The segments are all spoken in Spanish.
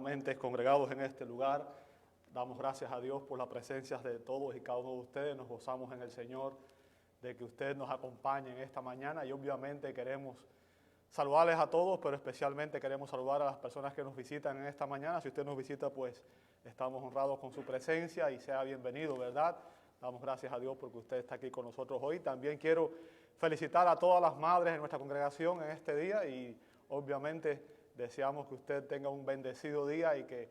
nuevamente congregados en este lugar. Damos gracias a Dios por la presencia de todos y cada uno de ustedes. Nos gozamos en el Señor de que usted nos acompañe en esta mañana y obviamente queremos saludarles a todos, pero especialmente queremos saludar a las personas que nos visitan en esta mañana. Si usted nos visita, pues estamos honrados con su presencia y sea bienvenido, ¿verdad? Damos gracias a Dios porque usted está aquí con nosotros hoy. También quiero felicitar a todas las madres de nuestra congregación en este día y obviamente deseamos que usted tenga un bendecido día y que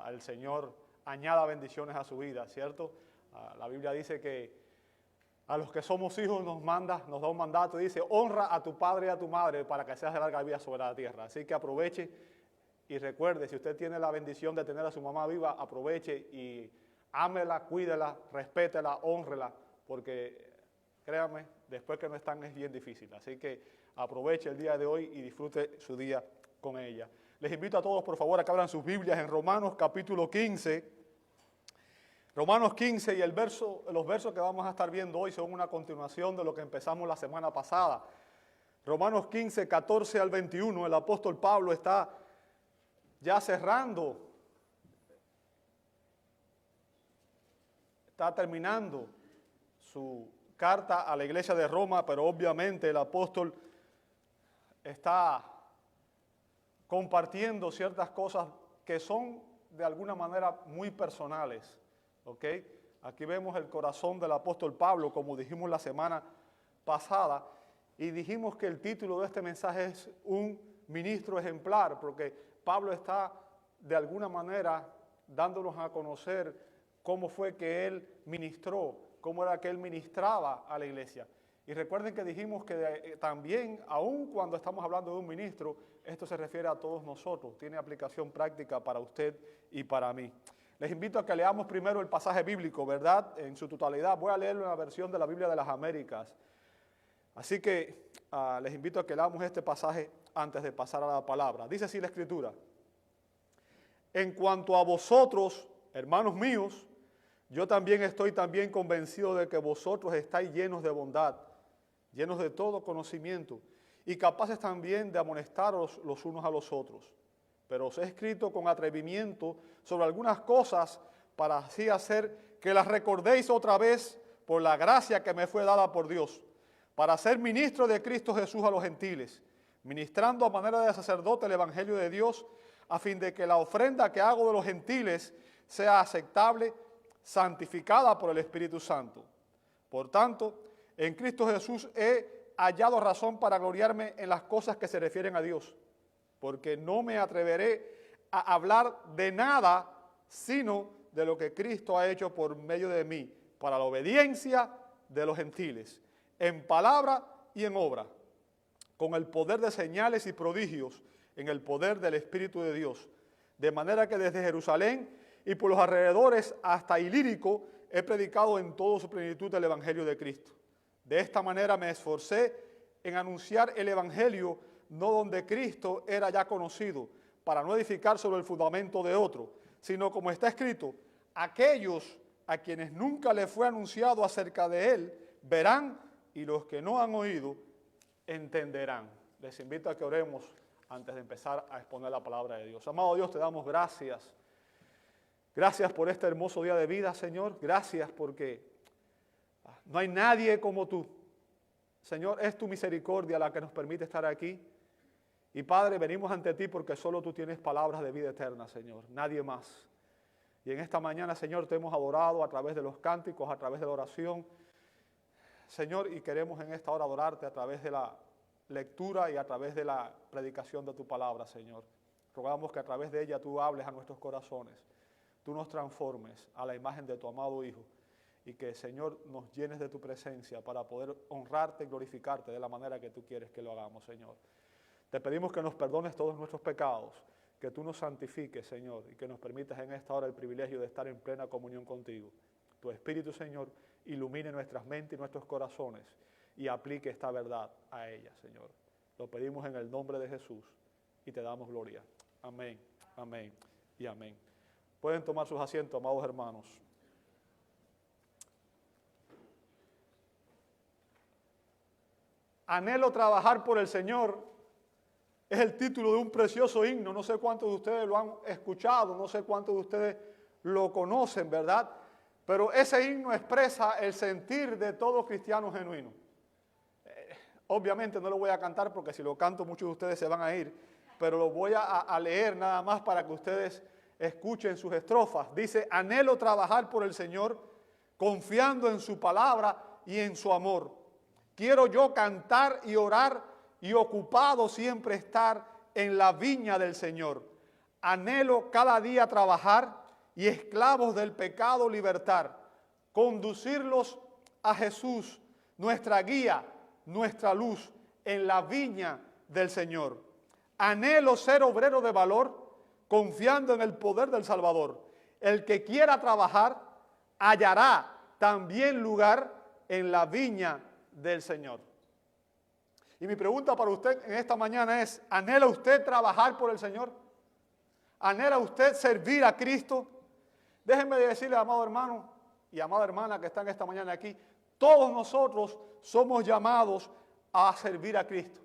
el Señor añada bendiciones a su vida, ¿cierto? La Biblia dice que a los que somos hijos nos da un mandato y dice, honra a tu padre y a tu madre para que seas de larga vida sobre la tierra. Así que aproveche y recuerde, si usted tiene la bendición de tener a su mamá viva, aproveche y ámela, cuídela, respétela, hónrela, porque créanme, después que no están es bien difícil. Así que aproveche el día de hoy y disfrute su día con ella. Les invito a todos, por favor, a que abran sus Biblias en Romanos capítulo 15. Romanos 15 y los versos que vamos a estar viendo hoy son una continuación de lo que empezamos la semana pasada. Romanos 15, 14 al 21, el apóstol Pablo está ya cerrando, está terminando su carta a la iglesia de Roma, pero obviamente el apóstol está compartiendo ciertas cosas que son de alguna manera muy personales. ¿Okay? Aquí vemos el corazón del apóstol Pablo, como dijimos la semana pasada, y dijimos que el título de este mensaje es un ministro ejemplar, porque Pablo está de alguna manera dándonos a conocer cómo fue que él ministró, cómo era que él ministraba a la iglesia. Y recuerden que dijimos que también, aun cuando estamos hablando de un ministro, esto se refiere a todos nosotros, tiene aplicación práctica para usted y para mí. Les invito a que leamos primero el pasaje bíblico, ¿verdad? En su totalidad. Voy a leerlo en la versión de la Biblia de las Américas. Así que les invito a que leamos este pasaje antes de pasar a la palabra. Dice así la Escritura. En cuanto a vosotros, hermanos míos, yo también estoy convencido de que vosotros estáis llenos de bondad, llenos de todo conocimiento y capaces también de amonestaros los unos a los otros. Pero os he escrito con atrevimiento sobre algunas cosas para así hacer que las recordéis otra vez por la gracia que me fue dada por Dios, para ser ministro de Cristo Jesús a los gentiles, ministrando a manera de sacerdote el evangelio de Dios, a fin de que la ofrenda que hago de los gentiles sea aceptable, santificada por el Espíritu Santo. Por tanto, en Cristo Jesús he hallado razón para gloriarme en las cosas que se refieren a Dios, porque no me atreveré a hablar de nada, sino de lo que Cristo ha hecho por medio de mí, para la obediencia de los gentiles, en palabra y en obra, con el poder de señales y prodigios, en el poder del Espíritu de Dios, de manera que desde Jerusalén y por los alrededores hasta Ilírico he predicado en toda su plenitud el Evangelio de Cristo. De esta manera me esforcé en anunciar el Evangelio no donde Cristo era ya conocido, para no edificar sobre el fundamento de otro, sino como está escrito, aquellos a quienes nunca les fue anunciado acerca de él, verán, y los que no han oído, entenderán. Les invito a que oremos antes de empezar a exponer la palabra de Dios. Amado Dios, te damos gracias. Gracias por este hermoso día de vida, Señor. Gracias porque no hay nadie como tú. Señor, es tu misericordia la que nos permite estar aquí. Y Padre, venimos ante ti porque solo tú tienes palabras de vida eterna, Señor, nadie más. Y en esta mañana, Señor, te hemos adorado a través de los cánticos, a través de la oración, Señor, y queremos en esta hora adorarte a través de la lectura y a través de la predicación de tu palabra, Señor. Rogamos que a través de ella tú hables a nuestros corazones, tú nos transformes a la imagen de tu amado Hijo y que, Señor, nos llenes de tu presencia para poder honrarte y glorificarte de la manera que tú quieres que lo hagamos, Señor. Te pedimos que nos perdones todos nuestros pecados, que tú nos santifiques, Señor, y que nos permitas en esta hora el privilegio de estar en plena comunión contigo. Tu Espíritu, Señor, ilumine nuestras mentes y nuestros corazones y aplique esta verdad a ellas, Señor. Lo pedimos en el nombre de Jesús y te damos gloria. Amén, amén y amén. Pueden tomar sus asientos, amados hermanos. Anhelo trabajar por el Señor Es el título de un precioso himno. No sé cuántos de ustedes lo han escuchado, no sé cuántos de ustedes lo conocen, ¿verdad? Pero ese himno expresa el sentir de todo cristiano genuino. Obviamente no lo voy a cantar porque si lo canto muchos de ustedes se van a ir, pero lo voy a leer nada más para que ustedes escuchen sus estrofas. Dice: anhelo trabajar por el Señor, confiando en su palabra y en su amor. Quiero yo cantar y orar y ocupado siempre estar en la viña del Señor. Anhelo cada día trabajar y esclavos del pecado libertar, conducirlos a Jesús, nuestra guía, nuestra luz, en la viña del Señor. Anhelo ser obrero de valor, confiando en el poder del Salvador. El que quiera trabajar, hallará también lugar en la viña del Señor. Y mi pregunta para usted en esta mañana es: ¿anhela usted trabajar por el Señor? ¿Anhela usted servir a Cristo? Déjenme decirle, amado hermano y amada hermana que están esta mañana aquí, todos nosotros somos llamados a servir a Cristo.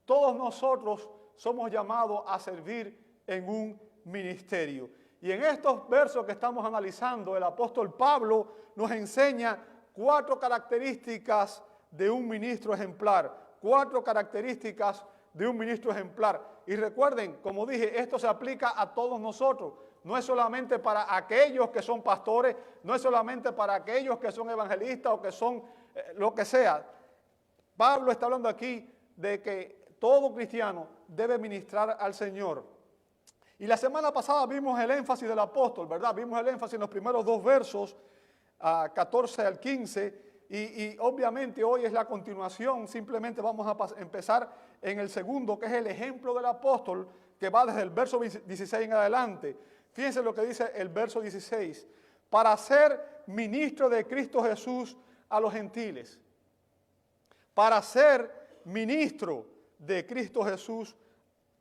Todos nosotros somos llamados a servir en un ministerio. Y en estos versos que estamos analizando, el apóstol Pablo nos enseña 4 características de un ministro ejemplar. 4 características de un ministro ejemplar. Y recuerden, como dije, esto se aplica a todos nosotros. No es solamente para aquellos que son pastores, no es solamente para aquellos que son evangelistas o que son lo que sea. Pablo está hablando aquí de que todo cristiano debe ministrar al Señor. Y la semana pasada vimos el énfasis del apóstol, ¿verdad? Vimos el énfasis en los primeros 2 versos, 14 al 15, y obviamente hoy es la continuación. Simplemente vamos a empezar en el segundo, que es el ejemplo del apóstol, que va desde el verso 16 en adelante. Fíjense lo que dice el verso 16. Para ser ministro de Cristo Jesús a los gentiles. Para ser ministro de Cristo Jesús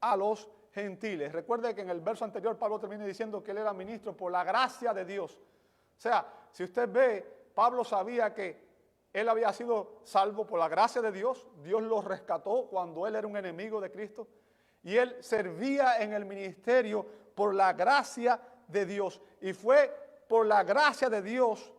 a los gentiles. Recuerde que en el verso anterior Pablo termina diciendo que él era ministro por la gracia de Dios. O sea, si usted ve, Pablo sabía que él había sido salvo por la gracia de Dios. Dios lo rescató cuando él era un enemigo de Cristo. Y él servía en el ministerio por la gracia de Dios. Y fue por la gracia de Dios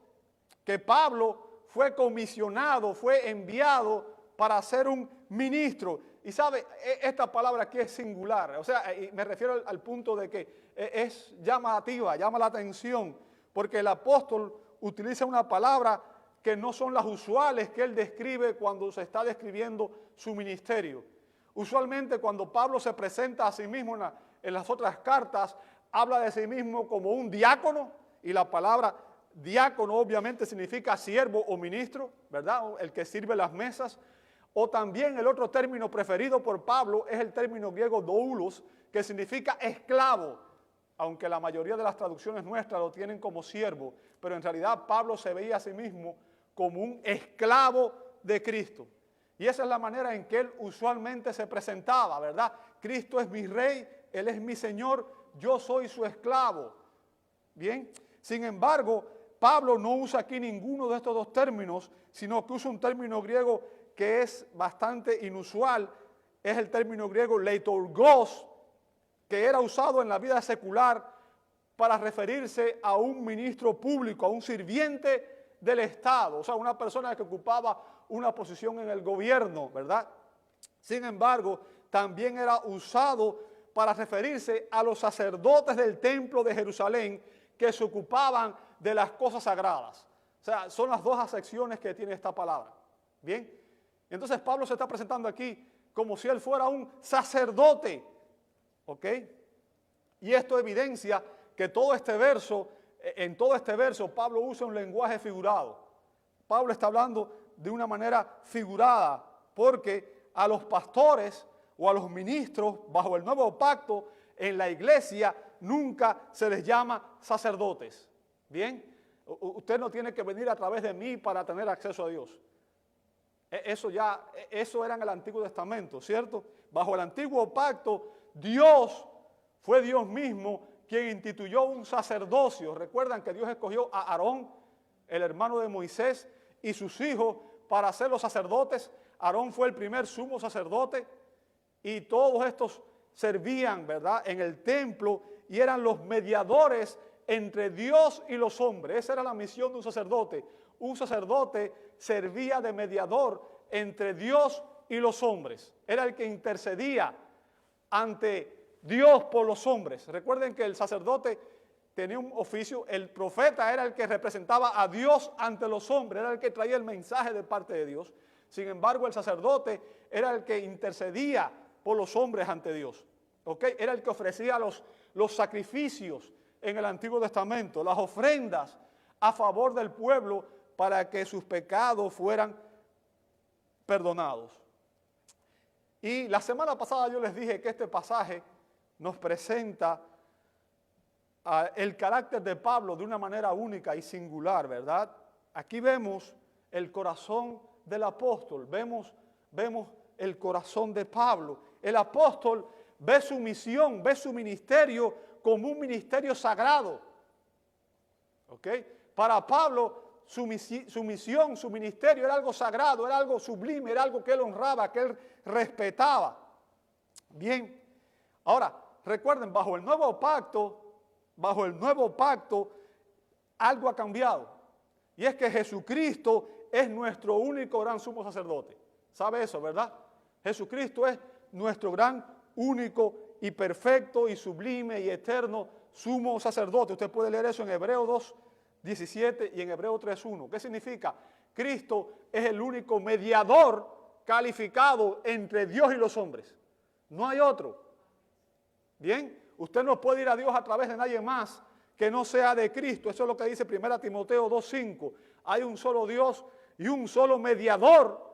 que Pablo fue comisionado, fue enviado para ser un ministro. Y sabe, esta palabra aquí es singular. O sea, me refiero al punto de que es llamativa, llama la atención. Porque el apóstol utiliza una palabra que no son las usuales que él describe cuando se está describiendo su ministerio. Usualmente cuando Pablo se presenta a sí mismo en las otras cartas, habla de sí mismo como un diácono, y la palabra diácono obviamente significa siervo o ministro, ¿verdad? El que sirve las mesas. O también el otro término preferido por Pablo es el término griego doulos, que significa esclavo, aunque la mayoría de las traducciones nuestras lo tienen como siervo, pero en realidad Pablo se veía a sí mismo como un esclavo de Cristo. Y esa es la manera en que él usualmente se presentaba, ¿verdad? Cristo es mi rey, Él es mi Señor, yo soy su esclavo. Bien, sin embargo, Pablo no usa aquí ninguno de estos 2 términos, sino que usa un término griego que es bastante inusual. Es el término griego leitorgos, que era usado en la vida secular para referirse a un ministro público, a un sirviente del Estado, o sea, una persona que ocupaba una posición en el gobierno, ¿verdad? Sin embargo, también era usado para referirse a los sacerdotes del templo de Jerusalén que se ocupaban de las cosas sagradas. O sea, son las 2 acepciones que tiene esta palabra. Bien, entonces Pablo se está presentando aquí como si él fuera un sacerdote, ¿ok? Y esto evidencia que en todo este verso Pablo usa un lenguaje figurado. Pablo está hablando de una manera figurada, porque a los pastores o a los ministros bajo el nuevo pacto en la iglesia nunca se les llama sacerdotes. Bien, usted no tiene que venir a través de mí para tener acceso a Dios. Eso era en el Antiguo Testamento, ¿cierto? Bajo el Antiguo Pacto, Dios fue Dios mismo quien instituyó un sacerdocio. Recuerdan que Dios escogió a Aarón, el hermano de Moisés, y sus hijos para ser los sacerdotes. Aarón fue el primer sumo sacerdote y todos estos servían, ¿verdad?, en el templo y eran los mediadores entre Dios y los hombres. Esa era la misión de un sacerdote. Un sacerdote servía de mediador entre Dios y los hombres. Era el que intercedía ante Dios por los hombres. Recuerden que el sacerdote tenía un oficio, el profeta era el que representaba a Dios ante los hombres, era el que traía el mensaje de parte de Dios. Sin embargo, el sacerdote era el que intercedía por los hombres ante Dios. ¿Ok? Era el que ofrecía los sacrificios en el Antiguo Testamento, las ofrendas a favor del pueblo para que sus pecados fueran perdonados. Y la semana pasada yo les dije que este pasaje nos presenta el carácter de Pablo de una manera única y singular, ¿verdad? Aquí vemos el corazón del apóstol, vemos el corazón de Pablo. El apóstol ve su misión, ve su ministerio como un ministerio sagrado. ¿Ok? Para Pablo, su misión, su ministerio era algo sagrado, era algo sublime, era algo que él honraba, que él respetaba. Bien, ahora, recuerden, bajo el nuevo pacto, algo ha cambiado. Y es que Jesucristo es nuestro único gran sumo sacerdote. ¿Sabe eso, verdad? Jesucristo es nuestro gran, único y perfecto y sublime y eterno sumo sacerdote. Usted puede leer eso en Hebreos 2:17 y en Hebreos 3:1. ¿Qué significa? Cristo es el único mediador calificado entre Dios y los hombres. No hay otro. Bien, usted no puede ir a Dios a través de nadie más que no sea de Cristo. Eso es lo que dice 1 Timoteo 2:5. Hay un solo Dios y un solo mediador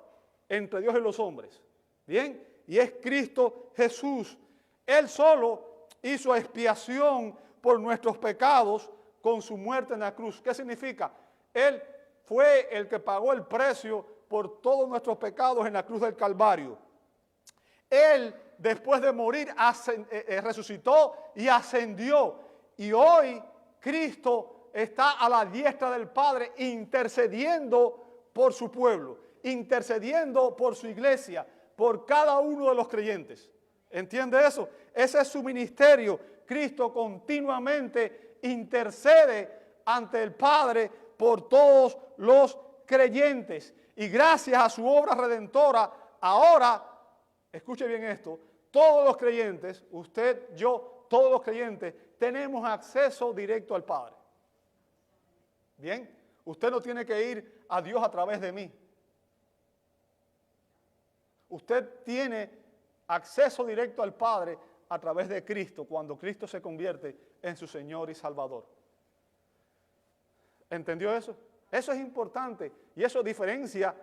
entre Dios y los hombres. Bien, y es Cristo Jesús. Él solo hizo expiación por nuestros pecados con su muerte en la cruz. ¿Qué significa? Él fue el que pagó el precio por todos nuestros pecados en la cruz del Calvario. Él, después de morir, resucitó y ascendió. Y hoy Cristo está a la diestra del Padre intercediendo por su pueblo, intercediendo por su iglesia, por cada uno de los creyentes. ¿Entiende eso? Ese es su ministerio. Cristo continuamente intercede ante el Padre por todos los creyentes. Y gracias a su obra redentora, ahora, escuche bien esto, todos los creyentes, usted, yo, todos los creyentes, tenemos acceso directo al Padre. Bien, usted no tiene que ir a Dios a través de mí. Usted tiene acceso directo al Padre a través de Cristo, cuando Cristo se convierte en su Señor y Salvador. ¿Entendió eso? Eso es importante y eso diferencia,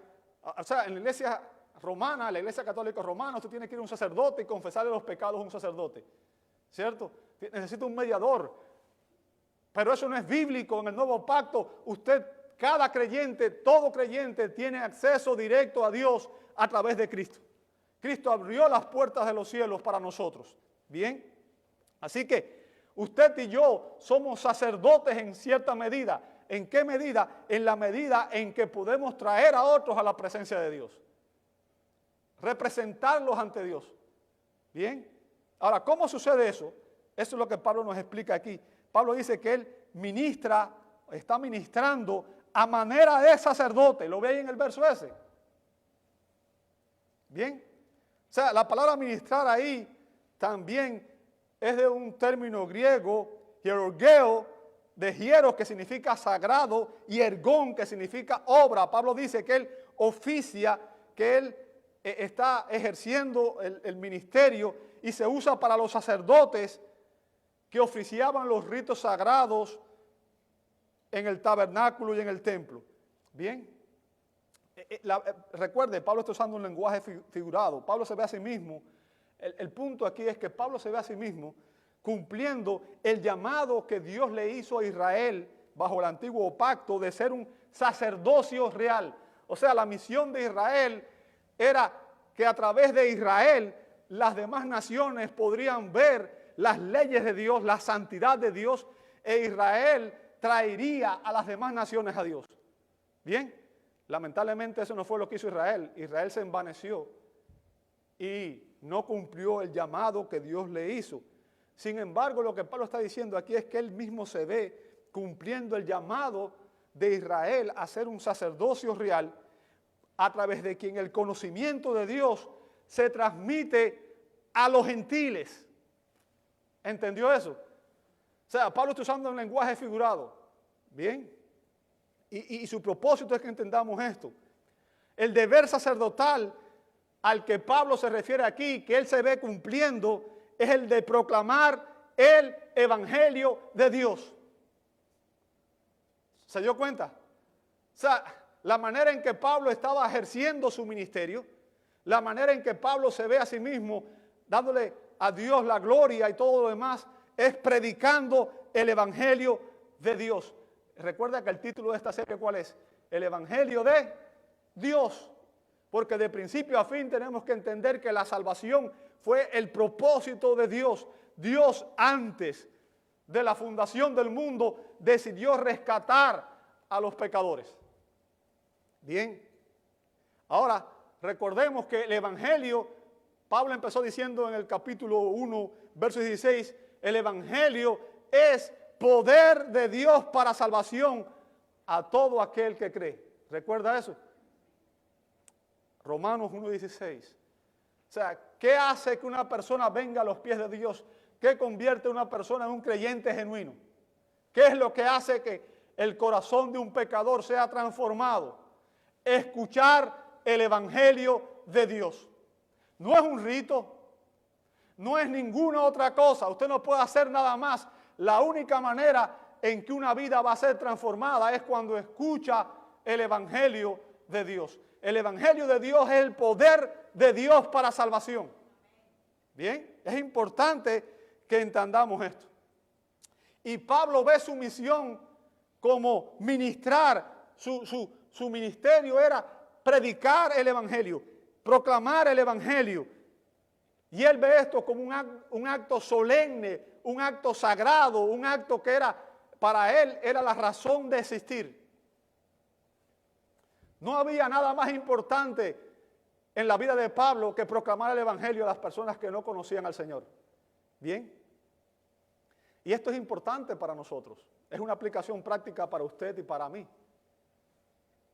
o sea, en la iglesia romana, la iglesia católica romana, usted tiene que ir a un sacerdote y confesarle los pecados a un sacerdote, ¿cierto? Necesita un mediador, pero eso no es bíblico. En el nuevo pacto, cada creyente, todo creyente tiene acceso directo a Dios a través de Cristo. Cristo abrió las puertas de los cielos para nosotros. Bien, así que usted y yo somos sacerdotes en cierta medida. ¿En qué medida? En la medida en que podemos traer a otros a la presencia de Dios, representarlos ante Dios. Bien, ahora, ¿cómo sucede eso? Eso es lo que Pablo nos explica aquí. Pablo dice que él está ministrando a manera de sacerdote. ¿Lo ve ahí en el verso ese? Bien, o sea, la palabra ministrar ahí también es de un término griego, hierogeo, de hieros, que significa sagrado, y ergón, que significa obra. Pablo dice que él oficia, que él está ejerciendo el ministerio y se usa para los sacerdotes que oficiaban los ritos sagrados en el tabernáculo y en el templo. Bien, recuerde, Pablo está usando un lenguaje figurado. Pablo se ve a sí mismo. El punto aquí es que Pablo se ve a sí mismo cumpliendo el llamado que Dios le hizo a Israel bajo el antiguo pacto de ser un sacerdocio real. O sea, la misión de Israel era que a través de Israel las demás naciones podrían ver las leyes de Dios, la santidad de Dios, e Israel traería a las demás naciones a Dios. Bien, lamentablemente eso no fue lo que hizo Israel. Israel se envaneció y no cumplió el llamado que Dios le hizo. Sin embargo, lo que Pablo está diciendo aquí es que él mismo se ve cumpliendo el llamado de Israel a ser un sacerdocio real, a través de quien el conocimiento de Dios se transmite a los gentiles. ¿Entendió eso? O sea, Pablo está usando un lenguaje figurado. Bien. Y su propósito es que entendamos esto. El deber sacerdotal al que Pablo se refiere aquí, que él se ve cumpliendo, es el de proclamar el evangelio de Dios. ¿Se dio cuenta? O sea, la manera en que Pablo estaba ejerciendo su ministerio, la manera en que Pablo se ve a sí mismo, dándole a Dios la gloria y todo lo demás, es predicando el evangelio de Dios. Recuerda que el título de esta serie, ¿cuál es? El evangelio de Dios. Porque de principio a fin tenemos que entender que la salvación fue el propósito de Dios. Dios, antes de la fundación del mundo, decidió rescatar a los pecadores. Bien. Ahora, recordemos que el evangelio, Pablo empezó diciendo en el capítulo 1, verso 16, el evangelio es poder de Dios para salvación a todo aquel que cree. ¿Recuerda eso? Romanos 1:16. O sea, ¿qué hace que una persona venga a los pies de Dios? ¿Qué convierte a una persona en un creyente genuino? ¿Qué es lo que hace que el corazón de un pecador sea transformado? Escuchar el evangelio de Dios. No es un rito, no es ninguna otra cosa. Usted no puede hacer nada más. La única manera en que una vida va a ser transformada es cuando escucha el evangelio de Dios. El evangelio de Dios es el poder de Dios para salvación. Bien, es importante que entendamos esto. Y Pablo ve su misión como ministrar, su ministerio era predicar el evangelio, proclamar el evangelio. Y él ve esto como un acto solemne, un acto sagrado, un acto que para él era la razón de existir. No había nada más importante en la vida de Pablo que proclamar el evangelio a las personas que no conocían al Señor. Bien. Y esto es importante para nosotros. Es una aplicación práctica para usted y para mí.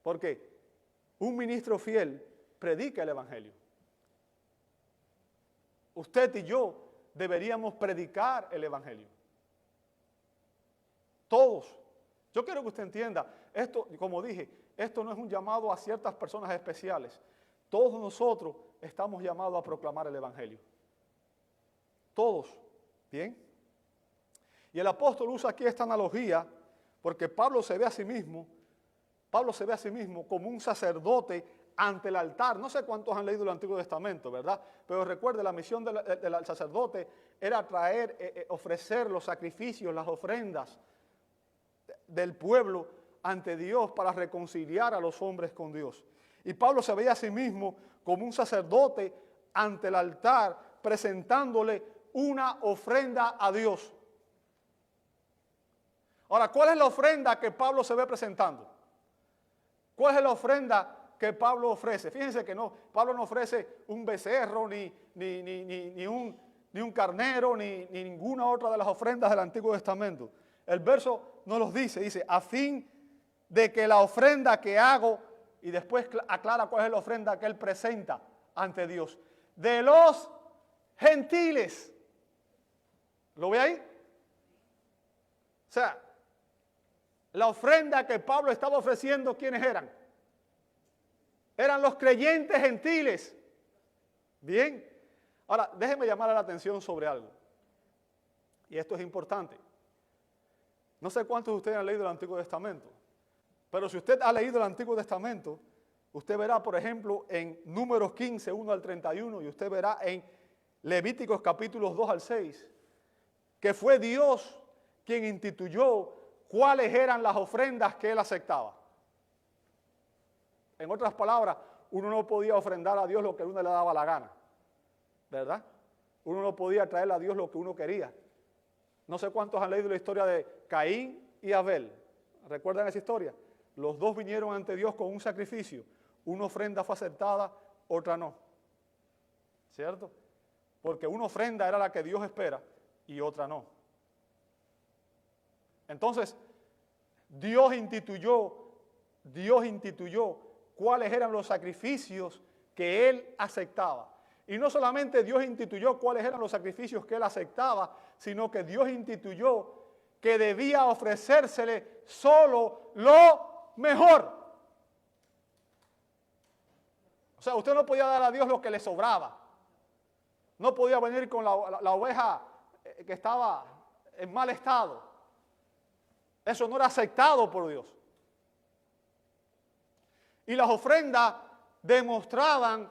Porque un ministro fiel predica el evangelio. Usted y yo deberíamos predicar el evangelio. Todos. Yo quiero que usted entienda, esto, como dije, esto no es un llamado a ciertas personas especiales. Todos nosotros estamos llamados a proclamar el evangelio. Todos. ¿Bien? Y el apóstol usa aquí esta analogía porque Pablo se ve a sí mismo como un sacerdote ante el altar. No sé cuántos han leído el Antiguo Testamento, ¿verdad? Pero recuerde, la misión del sacerdote era traer, ofrecer los sacrificios, las ofrendas del pueblo ante Dios para reconciliar a los hombres con Dios. Y Pablo se veía a sí mismo como un sacerdote ante el altar, presentándole una ofrenda a Dios. Ahora, ¿cuál es la ofrenda que Pablo se ve presentando? ¿Cuál es la ofrenda que Pablo ofrece? Fíjense que Pablo no ofrece un becerro, ni un carnero, ni ninguna otra de las ofrendas del Antiguo Testamento. El verso nos los dice, a fin de que la ofrenda que hago, y después aclara cuál es la ofrenda que él presenta ante Dios, de los gentiles. ¿Lo ve ahí? O sea, la ofrenda que Pablo estaba ofreciendo, ¿quiénes eran? Eran los creyentes gentiles. Bien. Ahora, déjenme llamar la atención sobre algo. Y esto es importante. No sé cuántos de ustedes han leído el Antiguo Testamento, pero si usted ha leído el Antiguo Testamento, usted verá, por ejemplo, en Números 15, 1 al 31, y usted verá en Levíticos capítulos 2 al 6, que fue Dios quien instituyó cuáles eran las ofrendas que él aceptaba. En otras palabras, uno no podía ofrendar a Dios lo que a uno le daba la gana, ¿verdad? Uno no podía traerle a Dios lo que uno quería. No sé cuántos han leído la historia de Caín y Abel. ¿Recuerdan esa historia? Los dos vinieron ante Dios con un sacrificio. Una ofrenda fue aceptada, otra no. ¿cierto? Porque una ofrenda era la que Dios espera y otra no. Entonces, Dios instituyó cuáles eran los sacrificios que Él aceptaba. Y no solamente Dios instituyó cuáles eran los sacrificios que Él aceptaba, sino que Dios instituyó que debía ofrecérsele solo lo mejor. O sea, usted no podía dar a Dios lo que le sobraba. No podía venir con la oveja que estaba en mal estado. Eso no era aceptado por Dios. Y las ofrendas demostraban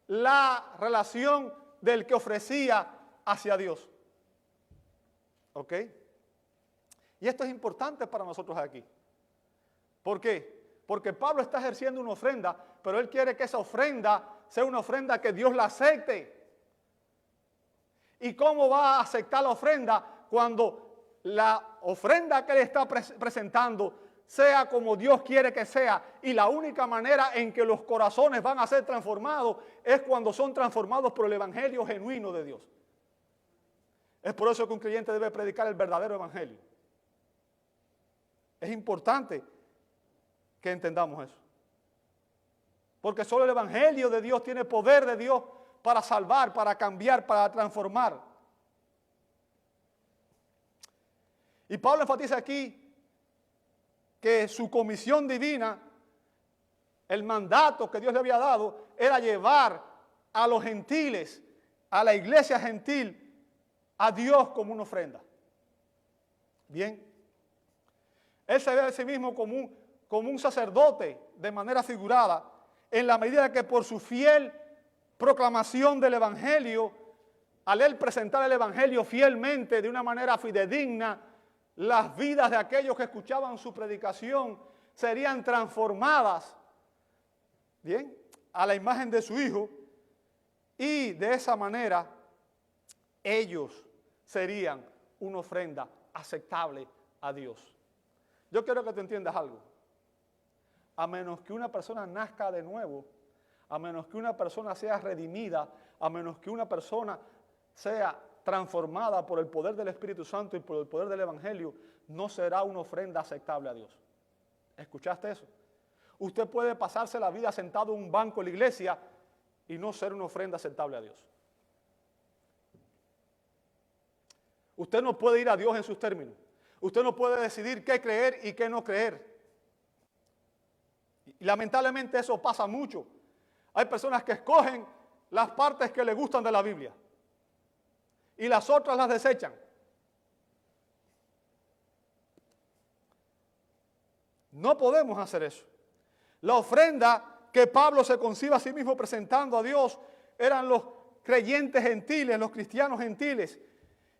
la relación del que ofrecía hacia Dios. ¿Ok? Y esto es importante para nosotros aquí. ¿Por qué? Porque Pablo está ejerciendo una ofrenda, pero él quiere que esa ofrenda sea una ofrenda que Dios la acepte. ¿Y cómo va a aceptar la ofrenda cuando la ofrenda que él está presentando sea como Dios quiere que sea? Y la única manera en que los corazones van a ser transformados es cuando son transformados por el evangelio genuino de Dios. Es por eso que un creyente debe predicar el verdadero evangelio. Es importante que entendamos eso. Porque solo el evangelio de Dios tiene poder de Dios para salvar, para cambiar, para transformar. Y Pablo enfatiza aquí que su comisión divina, el mandato que Dios le había dado, era llevar a los gentiles, a la iglesia gentil, a Dios como una ofrenda. Bien. Él se ve a sí mismo como un sacerdote de manera figurada, en la medida que por su fiel proclamación del evangelio, al él presentar el evangelio fielmente, de una manera fidedigna, las vidas de aquellos que escuchaban su predicación serían transformadas, bien, a la imagen de su Hijo, y de esa manera ellos serían una ofrenda aceptable a Dios. Yo quiero que tú entiendas algo. A menos que una persona nazca de nuevo, a menos que una persona sea redimida, a menos que una persona sea transformada por el poder del Espíritu Santo y por el poder del Evangelio, no será una ofrenda aceptable a Dios. ¿Escuchaste eso? Usted puede pasarse la vida sentado en un banco en la iglesia y no ser una ofrenda aceptable a Dios. Usted no puede ir a Dios en sus términos. Usted no puede decidir qué creer y qué no creer. Y lamentablemente eso pasa mucho. Hay personas que escogen las partes que les gustan de la Biblia y las otras las desechan. No podemos hacer eso. La ofrenda que Pablo se concibe a sí mismo presentando a Dios eran los creyentes gentiles, los cristianos gentiles.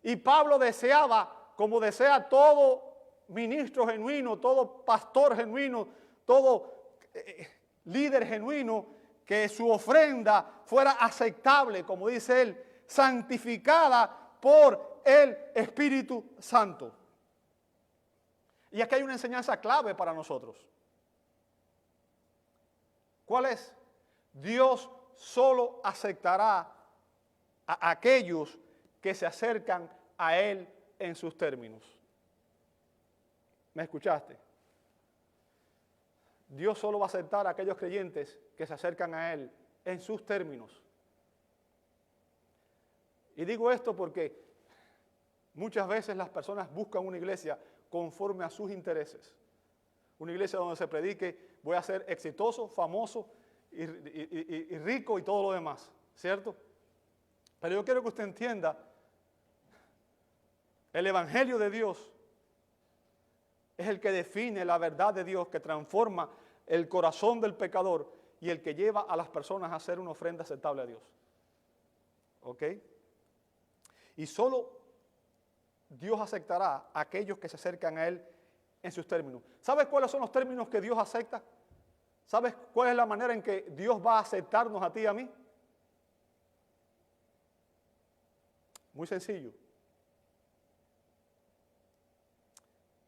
Y Pablo deseaba, como desea todo ministro genuino, todo pastor genuino, todo líder genuino, que su ofrenda fuera aceptable, como dice él, santificada por el Espíritu Santo. Y aquí hay una enseñanza clave para nosotros. ¿Cuál es? Dios solo aceptará a aquellos que se acercan a Él en sus términos. ¿Me escuchaste? Dios solo va a aceptar a aquellos creyentes que se acercan a Él en sus términos. Y digo esto porque muchas veces las personas buscan una iglesia conforme a sus intereses. Una iglesia donde se predique, voy a ser exitoso, famoso y rico y todo lo demás, ¿cierto? Pero yo quiero que usted entienda, el Evangelio de Dios es el que define la verdad de Dios, que transforma el corazón del pecador y el que lleva a las personas a hacer una ofrenda aceptable a Dios. ¿Ok? Y solo Dios aceptará a aquellos que se acercan a Él en sus términos. ¿Sabes cuáles son los términos que Dios acepta? ¿Sabes cuál es la manera en que Dios va a aceptarnos a ti y a mí? Muy sencillo.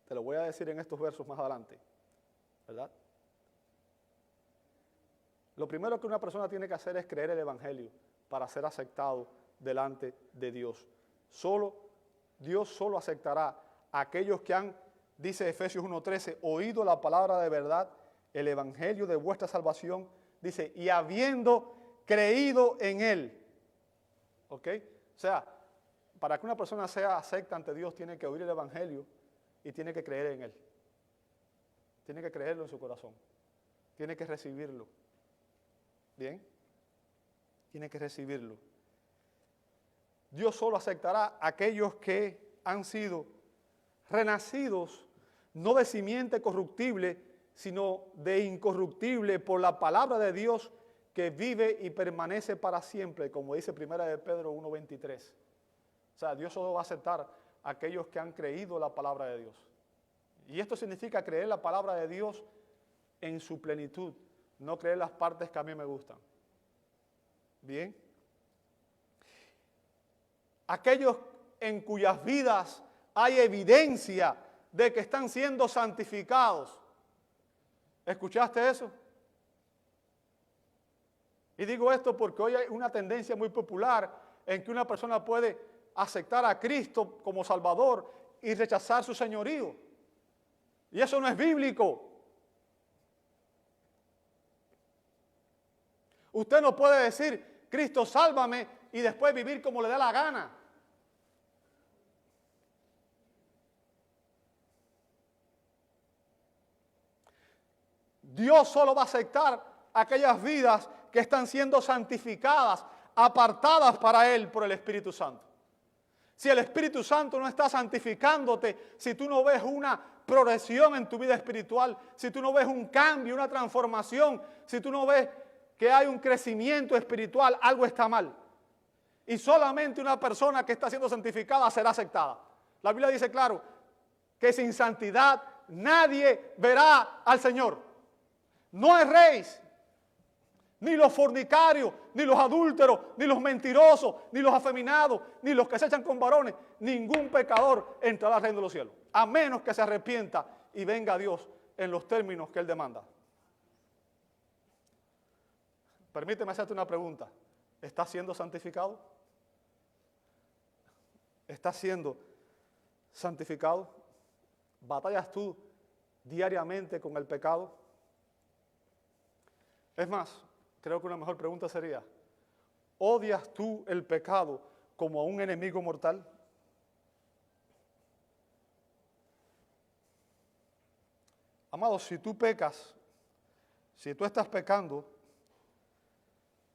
Te lo voy a decir en estos versos más adelante, ¿verdad? Lo primero que una persona tiene que hacer es creer el Evangelio para ser aceptado delante de Dios. Dios solo aceptará a aquellos que han, dice Efesios 1:13, oído la palabra de verdad, el evangelio de vuestra salvación, dice, y habiendo creído en él. ¿Ok? O sea, para que una persona sea acepta ante Dios, tiene que oír el evangelio y tiene que creer en él. Tiene que creerlo en su corazón. Tiene que recibirlo. ¿Bien? Tiene que recibirlo. Dios solo aceptará a aquellos que han sido renacidos, no de simiente corruptible, sino de incorruptible por la palabra de Dios que vive y permanece para siempre, como dice 1 de Pedro 1:23. O sea, Dios solo va a aceptar a aquellos que han creído la palabra de Dios. Y esto significa creer la palabra de Dios en su plenitud, no creer las partes que a mí me gustan. Bien. Aquellos en cuyas vidas hay evidencia de que están siendo santificados. ¿Escuchaste eso? Y digo esto porque hoy hay una tendencia muy popular en que una persona puede aceptar a Cristo como Salvador y rechazar su señorío. Y eso no es bíblico. Usted no puede decir, Cristo, sálvame, y después vivir como le da la gana. Dios solo va a aceptar aquellas vidas que están siendo santificadas, apartadas para Él por el Espíritu Santo. Si el Espíritu Santo no está santificándote, si tú no ves una progresión en tu vida espiritual, si tú no ves un cambio, una transformación, si tú no ves que hay un crecimiento espiritual, algo está mal. Y solamente una persona que está siendo santificada será aceptada. La Biblia dice claro que sin santidad nadie verá al Señor. No hay reyes, ni los fornicarios, ni los adúlteros, ni los mentirosos, ni los afeminados, ni los que se echan con varones. Ningún pecador entrará al reino de los cielos, a menos que se arrepienta y venga a Dios en los términos que Él demanda. Permíteme hacerte una pregunta. ¿Estás siendo santificado? ¿Estás siendo santificado? ¿Batallas tú diariamente con el pecado? Es más, creo que una mejor pregunta sería, ¿odias tú el pecado como a un enemigo mortal? Amados, si tú pecas, si tú estás pecando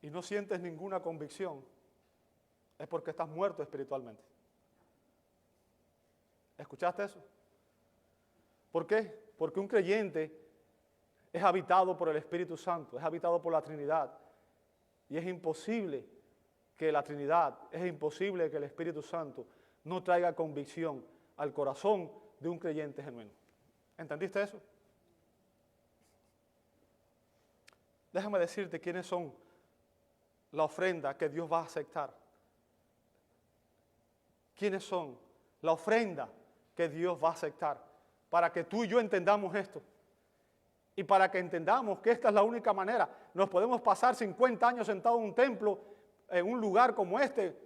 y no sientes ninguna convicción, es porque estás muerto espiritualmente. ¿Escuchaste eso? ¿Por qué? Porque un creyente es habitado por el Espíritu Santo, es habitado por la Trinidad. Y es imposible que la Trinidad, es imposible que el Espíritu Santo no traiga convicción al corazón de un creyente genuino. ¿Entendiste eso? Déjame decirte quiénes son la ofrenda que Dios va a aceptar. ¿Quiénes son la ofrenda que Dios va a aceptar? Para que tú y yo entendamos esto. Y para que entendamos que esta es la única manera. Nos podemos pasar 50 años sentados en un templo, en un lugar como este.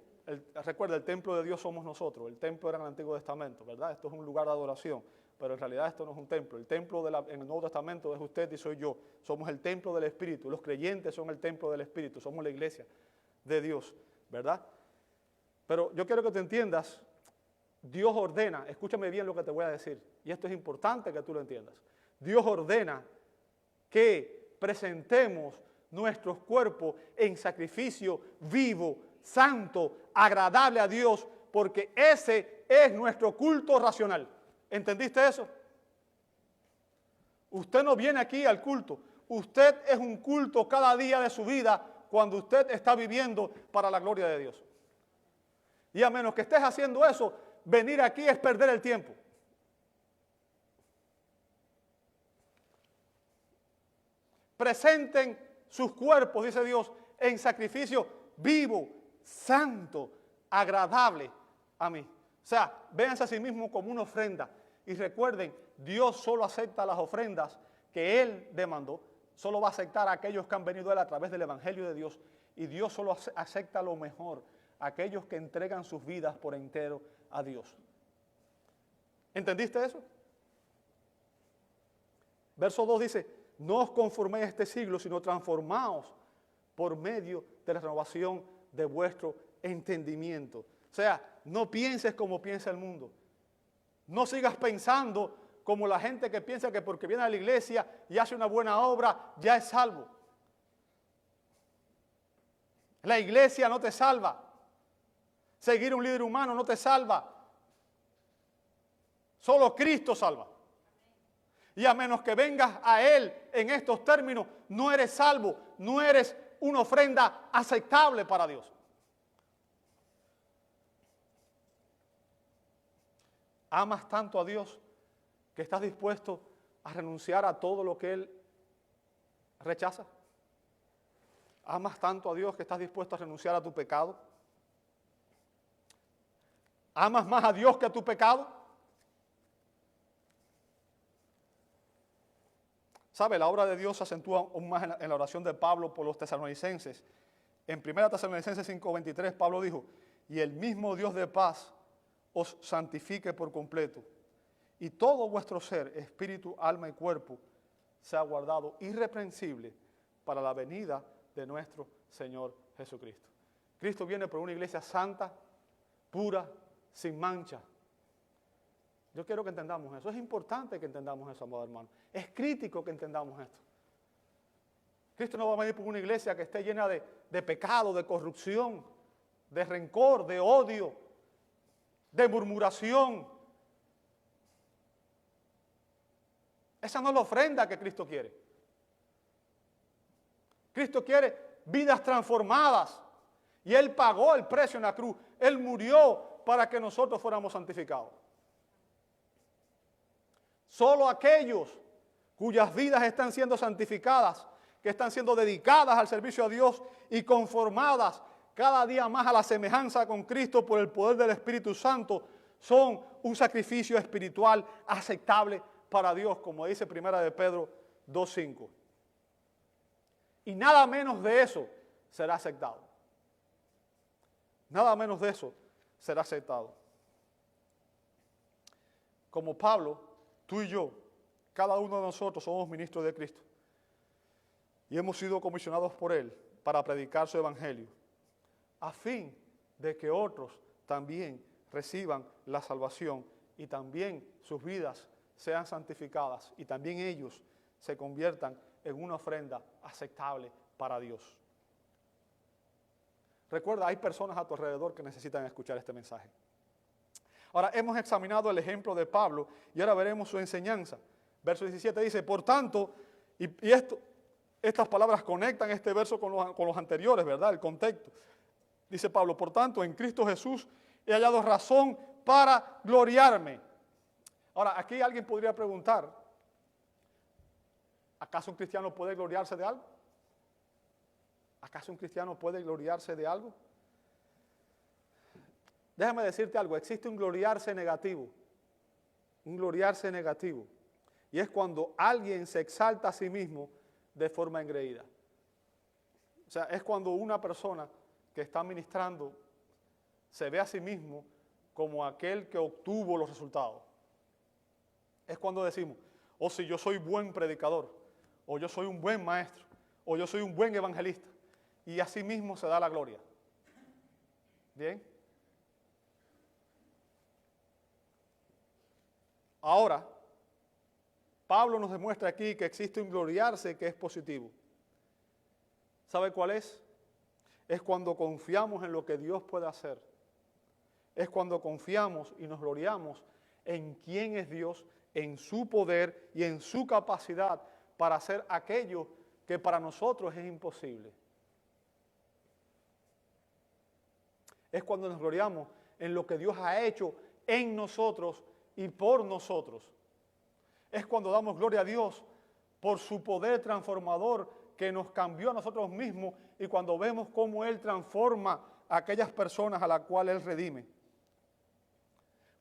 Recuerda, el templo de Dios somos nosotros. El templo era en el Antiguo Testamento, ¿verdad? Esto es un lugar de adoración. Pero en realidad esto no es un templo. El templo en el Nuevo Testamento es usted y soy yo. Somos el templo del Espíritu. Los creyentes son el templo del Espíritu. Somos la iglesia de Dios, ¿verdad? Pero yo quiero que te entiendas. Dios ordena, escúchame bien lo que te voy a decir. Y esto es importante que tú lo entiendas. Dios ordena que presentemos nuestros cuerpos en sacrificio vivo, santo, agradable a Dios, porque ese es nuestro culto racional. ¿Entendiste eso? Usted no viene aquí al culto. Usted es un culto cada día de su vida cuando usted está viviendo para la gloria de Dios. Y a menos que estés haciendo eso, venir aquí es perder el tiempo. Presenten sus cuerpos, dice Dios, en sacrificio vivo, santo, agradable a mí. O sea, véanse a sí mismos como una ofrenda. Y recuerden, Dios solo acepta las ofrendas que Él demandó. Solo va a aceptar a aquellos que han venido a Él a través del Evangelio de Dios. Y Dios solo acepta lo mejor, aquellos que entregan sus vidas por entero a Dios. ¿Entendiste eso? Verso 2 dice, no os conforméis a este siglo, sino transformaos por medio de la renovación de vuestro entendimiento. O sea, no pienses como piensa el mundo. No sigas pensando como la gente que piensa que porque viene a la iglesia y hace una buena obra, ya es salvo. La iglesia no te salva. Seguir un líder humano no te salva. Solo Cristo salva. Y a menos que vengas a Él en estos términos, no eres salvo, no eres una ofrenda aceptable para Dios. ¿Amas tanto a Dios que estás dispuesto a renunciar a todo lo que Él rechaza? ¿Amas tanto a Dios que estás dispuesto a renunciar a tu pecado? ¿Amas más a Dios que a tu pecado? ¿Sabe? La obra de Dios se acentúa aún más en la oración de Pablo por los tesalonicenses. En 1 Tesalonicenses 5:23 Pablo dijo, y el mismo Dios de paz os santifique por completo, y todo vuestro ser, espíritu, alma y cuerpo, sea guardado irreprensible para la venida de nuestro Señor Jesucristo. Cristo viene por una iglesia santa, pura, sin mancha. Yo quiero que entendamos eso. Es importante que entendamos eso, amado hermano. Es crítico que entendamos esto. Cristo no va a venir por una iglesia que esté llena de pecado, de corrupción, de rencor, de odio, de murmuración. Esa no es la ofrenda que Cristo quiere. Cristo quiere vidas transformadas. Y Él pagó el precio en la cruz. Él murió para que nosotros fuéramos santificados. Solo aquellos cuyas vidas están siendo santificadas, que están siendo dedicadas al servicio a Dios y conformadas cada día más a la semejanza con Cristo por el poder del Espíritu Santo, son un sacrificio espiritual aceptable para Dios, como dice 1 de Pedro 2:5. Y nada menos de eso será aceptado. Nada menos de eso será aceptado. Como Pablo, tú y yo, cada uno de nosotros somos ministros de Cristo. Y hemos sido comisionados por Él para predicar su evangelio, a fin de que otros también reciban la salvación y también sus vidas sean santificadas y también ellos se conviertan en una ofrenda aceptable para Dios. Recuerda, hay personas a tu alrededor que necesitan escuchar este mensaje. Ahora, hemos examinado el ejemplo de Pablo y ahora veremos su enseñanza. Verso 17 dice, por tanto, estas palabras conectan este verso con los anteriores, ¿verdad? El contexto. Dice Pablo, por tanto, en Cristo Jesús he hallado razón para gloriarme. Ahora, aquí alguien podría preguntar, ¿acaso un cristiano puede gloriarse de algo? ¿Acaso un cristiano puede gloriarse de algo? Déjame decirte algo, existe un gloriarse negativo. Un gloriarse negativo. Y es cuando alguien se exalta a sí mismo de forma engreída. O sea, es cuando una persona que está ministrando se ve a sí mismo como aquel que obtuvo los resultados. Es cuando decimos, o si yo soy buen predicador, o yo soy un buen maestro, o yo soy un buen evangelista. Y así mismo se da la gloria. ¿Bien? Ahora, Pablo nos demuestra aquí que existe un gloriarse que es positivo. ¿Sabe cuál es? Es cuando confiamos en lo que Dios puede hacer. Es cuando confiamos y nos gloriamos en quién es Dios, en su poder y en su capacidad para hacer aquello que para nosotros es imposible. Es cuando nos gloriamos en lo que Dios ha hecho en nosotros y por nosotros. Es cuando damos gloria a Dios por su poder transformador que nos cambió a nosotros mismos y cuando vemos cómo Él transforma a aquellas personas a las cuales Él redime.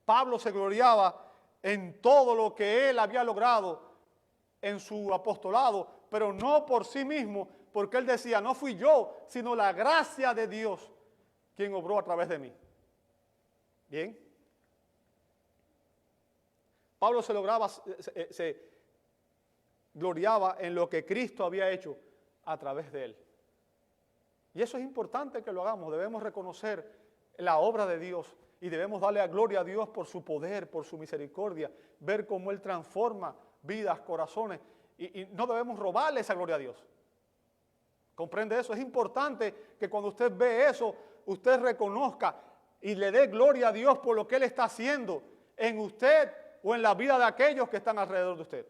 Pablo se gloriaba en todo lo que él había logrado en su apostolado, pero no por sí mismo, porque él decía, no fui yo, sino la gracia de Dios quien obró a través de mí. Bien. Pablo se gloriaba en lo que Cristo había hecho a través de él. Y eso es importante que lo hagamos. Debemos reconocer la obra de Dios y debemos darle a gloria a Dios por su poder, por su misericordia, ver cómo Él transforma vidas, corazones, y no debemos robarle esa gloria a Dios. ¿Comprende eso? Es importante que cuando usted ve eso, usted reconozca y le dé gloria a Dios por lo que Él está haciendo en usted o en la vida de aquellos que están alrededor de usted.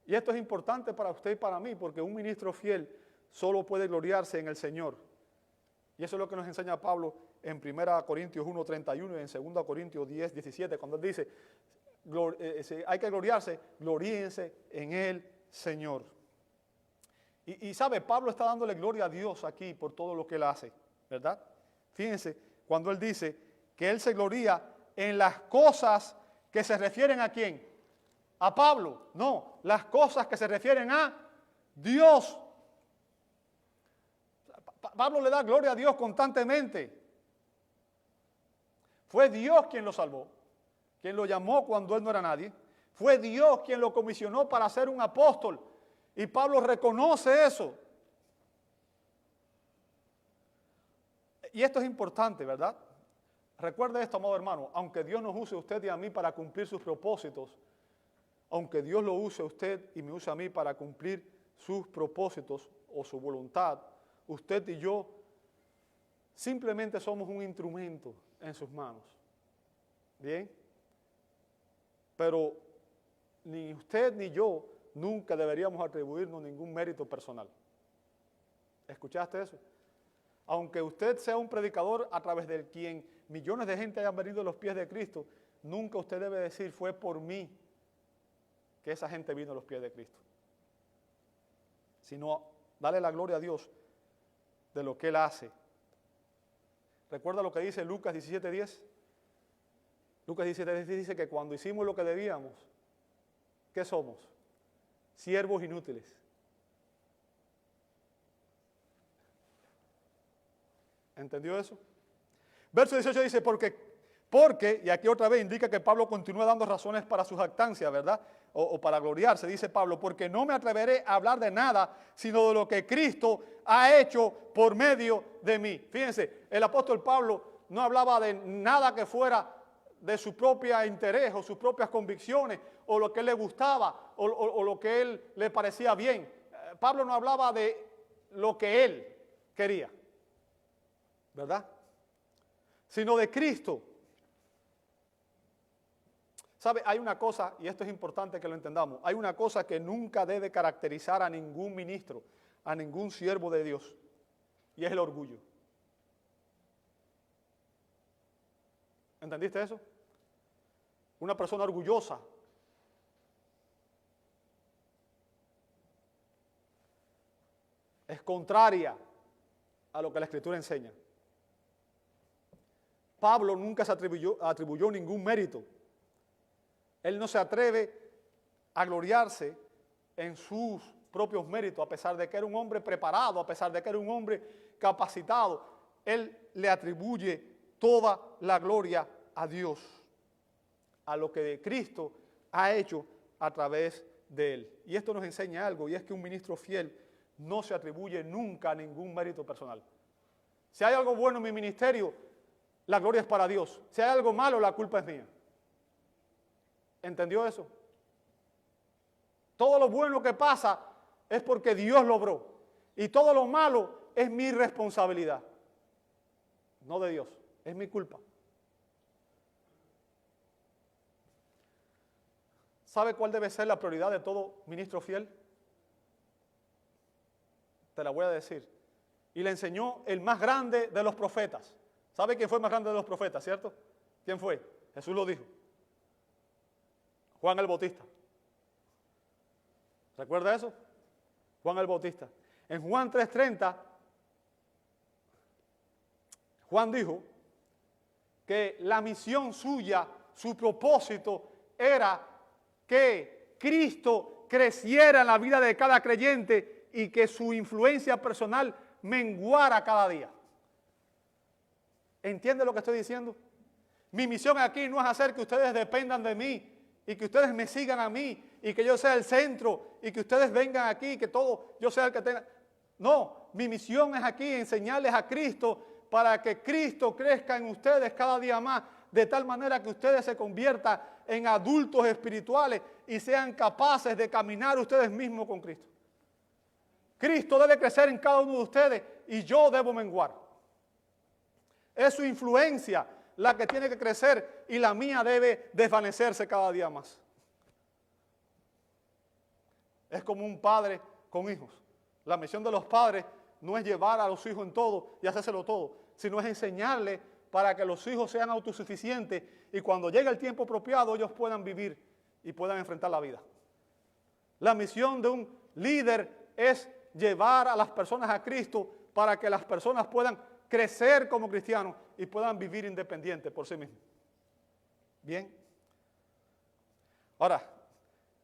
Y esto es importante para usted y para mí, porque un ministro fiel solo puede gloriarse en el Señor. Y eso es lo que nos enseña Pablo en 1 Corintios 1:31 y en 2 Corintios 10:17, cuando él dice, hay que gloriarse, gloríense en el Señor. Y sabe, Pablo está dándole gloria a Dios aquí por todo lo que él hace, ¿verdad? Fíjense, cuando él dice que él se gloría en las cosas que se refieren ¿a quién? A Pablo. No, las cosas que se refieren a Dios. Pablo le da gloria a Dios constantemente. Fue Dios quien lo salvó, quien lo llamó cuando él no era nadie. Fue Dios quien lo comisionó para ser un apóstol. Y Pablo reconoce eso. Y esto es importante, ¿verdad? Recuerde esto, amado hermano, aunque Dios nos use a usted y a mí para cumplir sus propósitos, aunque Dios lo use a usted y me use a mí para cumplir sus propósitos o su voluntad, usted y yo simplemente somos un instrumento en sus manos. ¿Bien? Pero ni usted ni yo nunca deberíamos atribuirnos ningún mérito personal. ¿Escuchaste eso? Aunque usted sea un predicador a través del quien millones de gente hayan venido a los pies de Cristo, nunca usted debe decir, fue por mí que esa gente vino a los pies de Cristo. Sino, dale la gloria a Dios de lo que Él hace. ¿Recuerda lo que dice Lucas 17:10? Lucas 17:10 dice que cuando hicimos lo que debíamos, ¿qué somos? Siervos inútiles. ¿Entendió eso? Verso 18 dice, porque, y aquí otra vez indica que Pablo continúa dando razones para su jactancia, ¿verdad? O para gloriarse, dice Pablo, porque no me atreveré a hablar de nada, sino de lo que Cristo ha hecho por medio de mí. Fíjense, el apóstol Pablo no hablaba de nada que fuera de su propio interés o sus propias convicciones, o lo que él le gustaba, o lo que él le parecía bien. Pablo no hablaba de lo que él quería, ¿verdad? Sino de Cristo. ¿Sabe? Hay una cosa, y esto es importante que lo entendamos, hay una cosa que nunca debe caracterizar a ningún ministro, a ningún siervo de Dios, y es el orgullo. ¿Entendiste eso? Una persona orgullosa es contraria a lo que la Escritura enseña. Pablo nunca se atribuyó ningún mérito. Él no se atreve a gloriarse en sus propios méritos, a pesar de que era un hombre preparado, a pesar de que era un hombre capacitado. Él le atribuye toda la gloria a Dios, a lo que Cristo ha hecho a través de él. Y esto nos enseña algo, y es que un ministro fiel no se atribuye nunca ningún mérito personal. Si hay algo bueno en mi ministerio, la gloria es para Dios. Si hay algo malo, la culpa es mía. ¿Entendió eso? Todo lo bueno que pasa es porque Dios lo obró. Y todo lo malo es mi responsabilidad. No de Dios, es mi culpa. ¿Sabe cuál debe ser la prioridad de todo ministro fiel? Te la voy a decir. Y le enseñó el más grande de los profetas. ¿Sabe quién fue el más grande de los profetas, cierto? ¿Quién fue? Jesús lo dijo. Juan el Bautista. ¿Recuerda eso? Juan el Bautista. En Juan 3:30, Juan dijo que la misión suya, su propósito era que Cristo creciera en la vida de cada creyente y que su influencia personal menguara cada día. ¿Entiende lo que estoy diciendo? Mi misión aquí no es hacer que ustedes dependan de mí y que ustedes me sigan a mí y que yo sea el centro y que ustedes vengan aquí y que todo yo sea el que tenga. No, mi misión es aquí enseñarles a Cristo para que Cristo crezca en ustedes cada día más, de tal manera que ustedes se conviertan en adultos espirituales y sean capaces de caminar ustedes mismos con Cristo. Cristo debe crecer en cada uno de ustedes y yo debo menguar. Es su influencia la que tiene que crecer y la mía debe desvanecerse cada día más. Es como un padre con hijos. La misión de los padres no es llevar a los hijos en todo y hacérselo todo, sino es enseñarles para que los hijos sean autosuficientes y cuando llegue el tiempo apropiado ellos puedan vivir y puedan enfrentar la vida. La misión de un líder es llevar a las personas a Cristo para que las personas puedan crecer como cristianos y puedan vivir independientes por sí mismos. Bien. Ahora,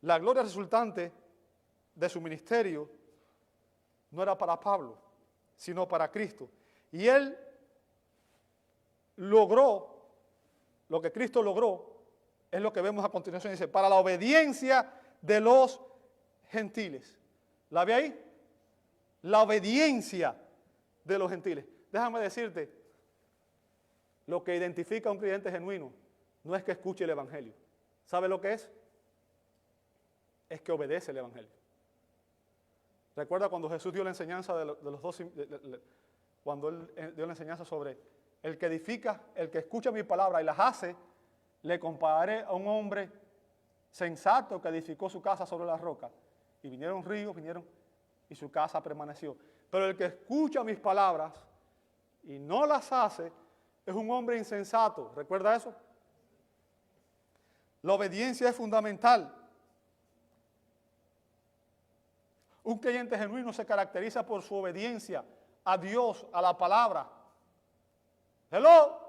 la gloria resultante de su ministerio no era para Pablo, sino para Cristo. Y él logró, lo que Cristo logró, es lo que vemos a continuación. Dice, para la obediencia de los gentiles. ¿La ve ahí? La obediencia de los gentiles. Déjame decirte, lo que identifica a un creyente genuino no es que escuche el evangelio. ¿Sabe lo que es? Es que obedece el evangelio. Recuerda cuando Jesús dio la enseñanza de los dos, cuando él dio la enseñanza sobre el que edifica, el que escucha mi palabra y las hace, le compararé a un hombre sensato que edificó su casa sobre la roca. Y vinieron ríos, y su casa permaneció. Pero el que escucha mis palabras y no las hace, es un hombre insensato. ¿Recuerda eso? La obediencia es fundamental. Un creyente genuino se caracteriza por su obediencia a Dios, a la palabra. Hello.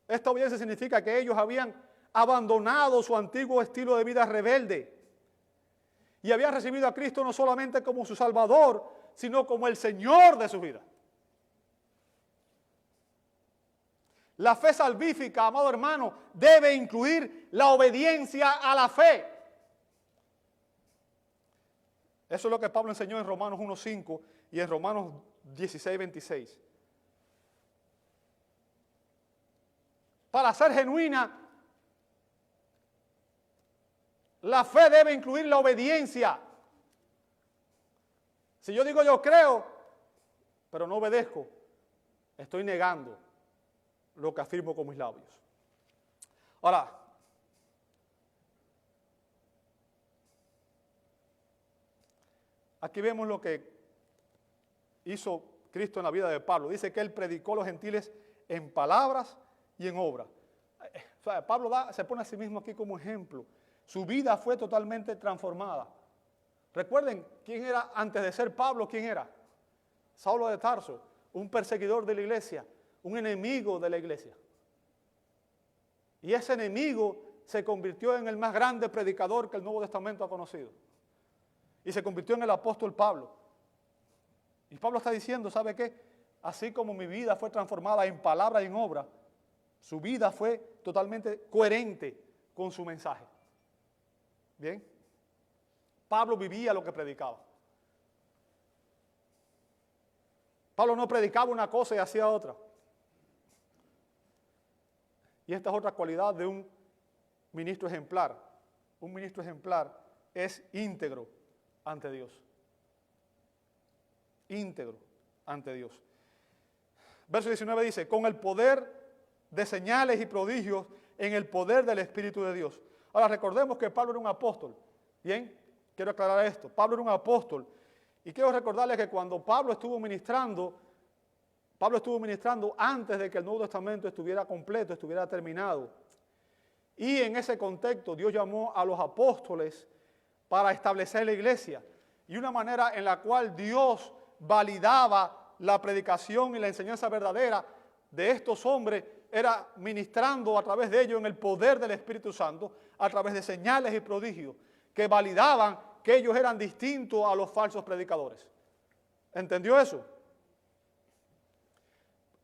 Esta obediencia significa que ellos habían abandonado su antiguo estilo de vida rebelde y habían recibido a Cristo no solamente como su Salvador, sino como el Señor de su vida. La fe salvífica, amado hermano, debe incluir la obediencia a la fe. Eso es lo que Pablo enseñó en Romanos 1:5 y en Romanos 16:26. Para ser genuina, la fe debe incluir la obediencia. Si yo digo yo creo, pero no obedezco, estoy negando lo que afirmo con mis labios. Ahora, aquí vemos lo que hizo Cristo en la vida de Pablo. Dice que él predicó a los gentiles en palabras y en obra. O sea, Pablo se pone a sí mismo aquí como ejemplo. Su vida fue totalmente transformada. Recuerden quién era antes de ser Pablo, quién era. Saulo de Tarso, un perseguidor de la iglesia, un enemigo de la iglesia. Y ese enemigo se convirtió en el más grande predicador que el Nuevo Testamento ha conocido. Y se convirtió en el apóstol Pablo. Y Pablo está diciendo, ¿sabe qué? Así como mi vida fue transformada en palabra y en obra, su vida fue totalmente coherente con su mensaje. ¿Bien? Pablo vivía lo que predicaba. Pablo no predicaba una cosa y hacía otra. Y esta es otra cualidad de un ministro ejemplar. Un ministro ejemplar es íntegro ante Dios. Íntegro ante Dios. Verso 19 dice, con el poder de señales y prodigios en el poder del Espíritu de Dios. Ahora recordemos que Pablo era un apóstol. Bien, quiero aclarar esto. Pablo era un apóstol. Y quiero recordarles que cuando Pablo estuvo ministrando antes de que el Nuevo Testamento estuviera completo, estuviera terminado. Y en ese contexto Dios llamó a los apóstoles para establecer la iglesia. Y una manera en la cual Dios validaba la predicación y la enseñanza verdadera de estos hombres era ministrando a través de ellos en el poder del Espíritu Santo, a través de señales y prodigios que validaban que ellos eran distintos a los falsos predicadores. ¿Entendió eso?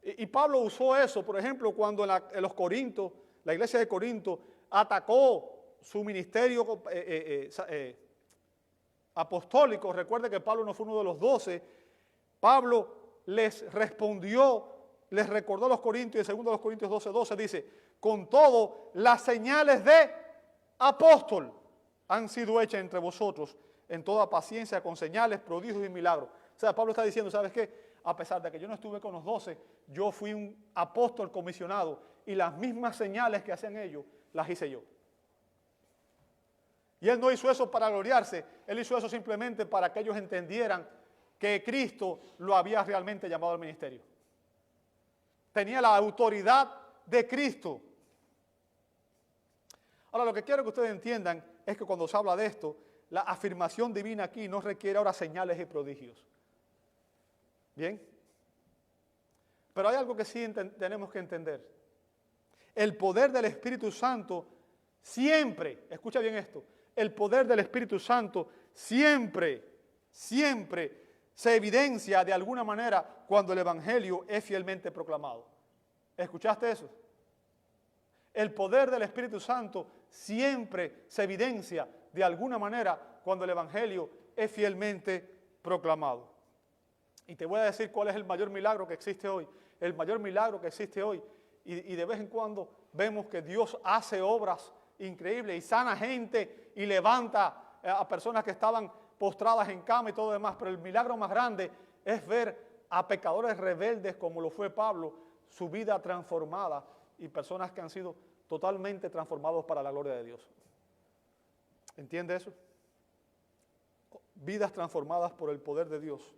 Y Pablo usó eso, por ejemplo, cuando en los Corintios, la iglesia de Corinto atacó su ministerio apostólico. Recuerde que Pablo no fue uno de los 12. Pablo les respondió, les recordó a los Corintios, en 2 Corintios 12:12 dice, con todo, las señales de apóstol han sido hechas entre vosotros en toda paciencia, con señales, prodigios y milagros. O sea, Pablo está diciendo, ¿sabes qué? A pesar de que yo no estuve con los 12, yo fui un apóstol comisionado y las mismas señales que hacían ellos, las hice yo. Y él no hizo eso para gloriarse, él hizo eso simplemente para que ellos entendieran que Cristo lo había realmente llamado al ministerio. Tenía la autoridad de Cristo. Ahora, lo que quiero que ustedes entiendan es que cuando se habla de esto, la afirmación divina aquí no requiere ahora señales y prodigios. ¿Bien? Pero hay algo que sí tenemos que entender. El poder del Espíritu Santo siempre, escucha bien esto, el poder del Espíritu Santo siempre se evidencia de alguna manera cuando el Evangelio es fielmente proclamado. ¿Escuchaste eso? El poder del Espíritu Santo siempre se evidencia de alguna manera cuando el Evangelio es fielmente proclamado. Y te voy a decir cuál es el mayor milagro que existe hoy. El mayor milagro que existe hoy. Y de vez en cuando vemos que Dios hace obras increíbles y sana gente y levanta a personas que estaban postradas en cama y todo lo demás. Pero el milagro más grande es ver a pecadores rebeldes como lo fue Pablo, su vida transformada y personas que han sido totalmente transformados para la gloria de Dios. ¿Entiende eso? Vidas transformadas por el poder de Dios,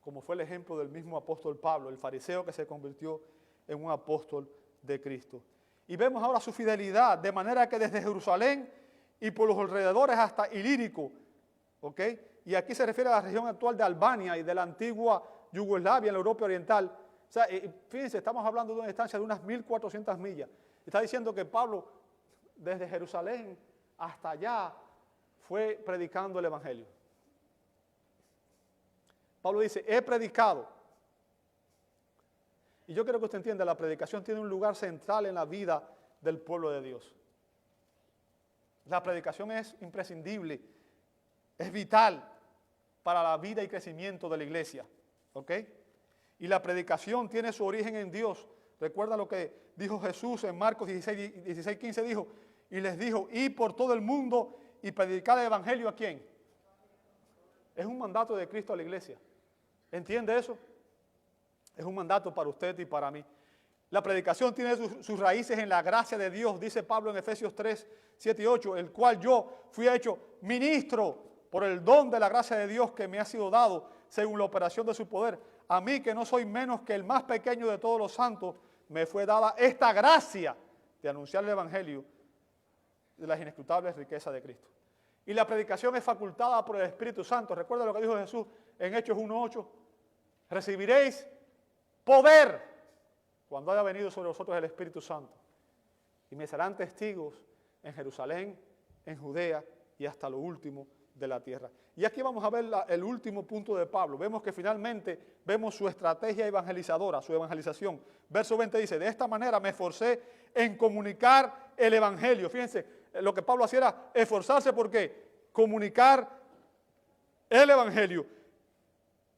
como fue el ejemplo del mismo apóstol Pablo, el fariseo que se convirtió en un apóstol de Cristo. Y vemos ahora su fidelidad, de manera que desde Jerusalén y por los alrededores hasta Ilírico, ¿ok? Y aquí se refiere a la región actual de Albania y de la antigua Yugoslavia, en la Europa Oriental. O sea, fíjense, estamos hablando de una distancia de unas 1.400 millas. Está diciendo que Pablo, desde Jerusalén hasta allá, fue predicando el Evangelio. Pablo dice, he predicado. Y yo quiero que usted entienda, la predicación tiene un lugar central en la vida del pueblo de Dios. La predicación es imprescindible, es vital para la vida y crecimiento de la iglesia. ¿Ok? Y la predicación tiene su origen en Dios. Recuerda lo que dijo Jesús en Marcos 16:15, dijo, y les dijo, id por todo el mundo y predicad el Evangelio ¿a quién? Es un mandato de Cristo a la iglesia. ¿Entiende eso? Es un mandato para usted y para mí. La predicación tiene sus raíces en la gracia de Dios, dice Pablo en Efesios 3:7-8, el cual yo fui hecho ministro por el don de la gracia de Dios que me ha sido dado según la operación de su poder. A mí, que no soy menos que el más pequeño de todos los santos, me fue dada esta gracia de anunciar el Evangelio de las inescrutables riquezas de Cristo. Y la predicación es facultada por el Espíritu Santo. Recuerda lo que dijo Jesús en Hechos 1:8. Recibiréis poder cuando haya venido sobre vosotros el Espíritu Santo. Y me serán testigos en Jerusalén, en Judea y hasta lo último de la tierra. Y aquí vamos a ver el último punto de Pablo. Vemos que finalmente vemos su estrategia evangelizadora, su evangelización. Verso 20 dice, de esta manera me esforcé en comunicar el Evangelio. Fíjense, lo que Pablo hacía era esforzarse por qué, comunicar el Evangelio.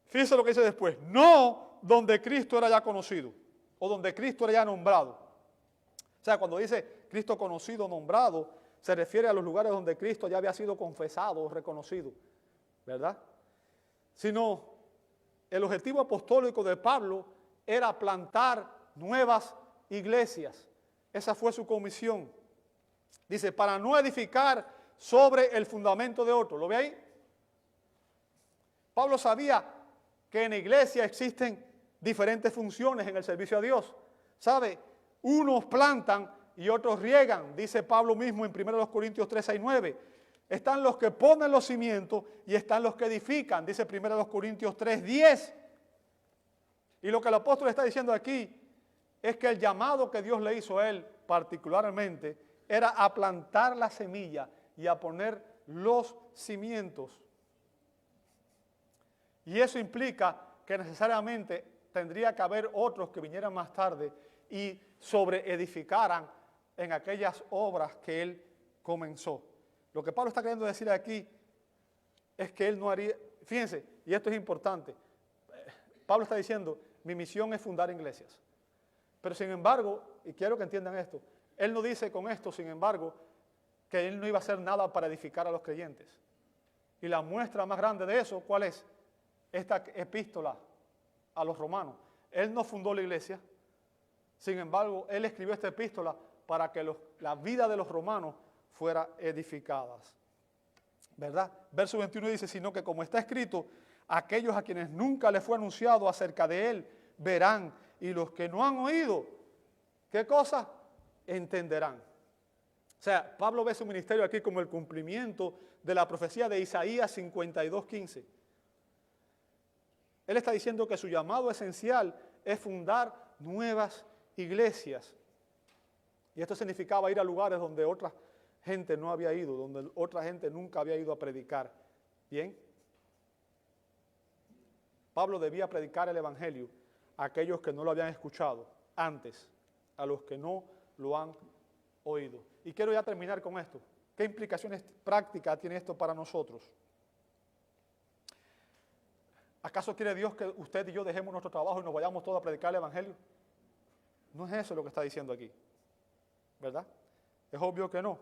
Fíjense lo que dice después, no donde Cristo era ya conocido o donde Cristo era ya nombrado. O sea, cuando dice Cristo conocido, nombrado, se refiere a los lugares donde Cristo ya había sido confesado o reconocido, ¿verdad? Sino el objetivo apostólico de Pablo era plantar nuevas iglesias. Esa fue su comisión. Dice, para no edificar sobre el fundamento de otro. ¿Lo ve ahí? Pablo sabía que en la iglesia existen diferentes funciones en el servicio a Dios. ¿Sabe? Unos plantan y otros riegan, dice Pablo mismo en 1 Corintios 3:6-9. Están los que ponen los cimientos y están los que edifican, dice 1 Corintios 3:10. Y lo que el apóstol está diciendo aquí es que el llamado que Dios le hizo a él particularmente era a plantar la semilla y a poner los cimientos. Y eso implica que necesariamente tendría que haber otros que vinieran más tarde y sobreedificaran en aquellas obras que él comenzó. Lo que Pablo está queriendo decir aquí es que él no haría, fíjense, y esto es importante, Pablo está diciendo, mi misión es fundar iglesias. Pero sin embargo, y quiero que entiendan esto, él no dice con esto, sin embargo, que él no iba a hacer nada para edificar a los creyentes. Y la muestra más grande de eso, ¿cuál es? Esta epístola a los romanos. Él no fundó la iglesia, sin embargo, él escribió esta epístola para que la vida de los romanos fuera edificada. ¿Verdad? Verso 21 dice, sino que como está escrito, aquellos a quienes nunca les fue anunciado acerca de él, verán, y los que no han oído, ¿qué cosa? Entenderán. O sea, Pablo ve su ministerio aquí como el cumplimiento de la profecía de Isaías 52:15. Él está diciendo que su llamado esencial es fundar nuevas iglesias. Y esto significaba ir a lugares donde otra gente no había ido, donde otra gente nunca había ido a predicar. ¿Bien? Pablo debía predicar el evangelio a aquellos que no lo habían escuchado antes, a los que no lo han oído. Y quiero ya terminar con esto. ¿Qué implicaciones prácticas tiene esto para nosotros? ¿Acaso quiere Dios que usted y yo dejemos nuestro trabajo y nos vayamos todos a predicar el evangelio? No es eso lo que está diciendo aquí, ¿verdad? Es obvio que no.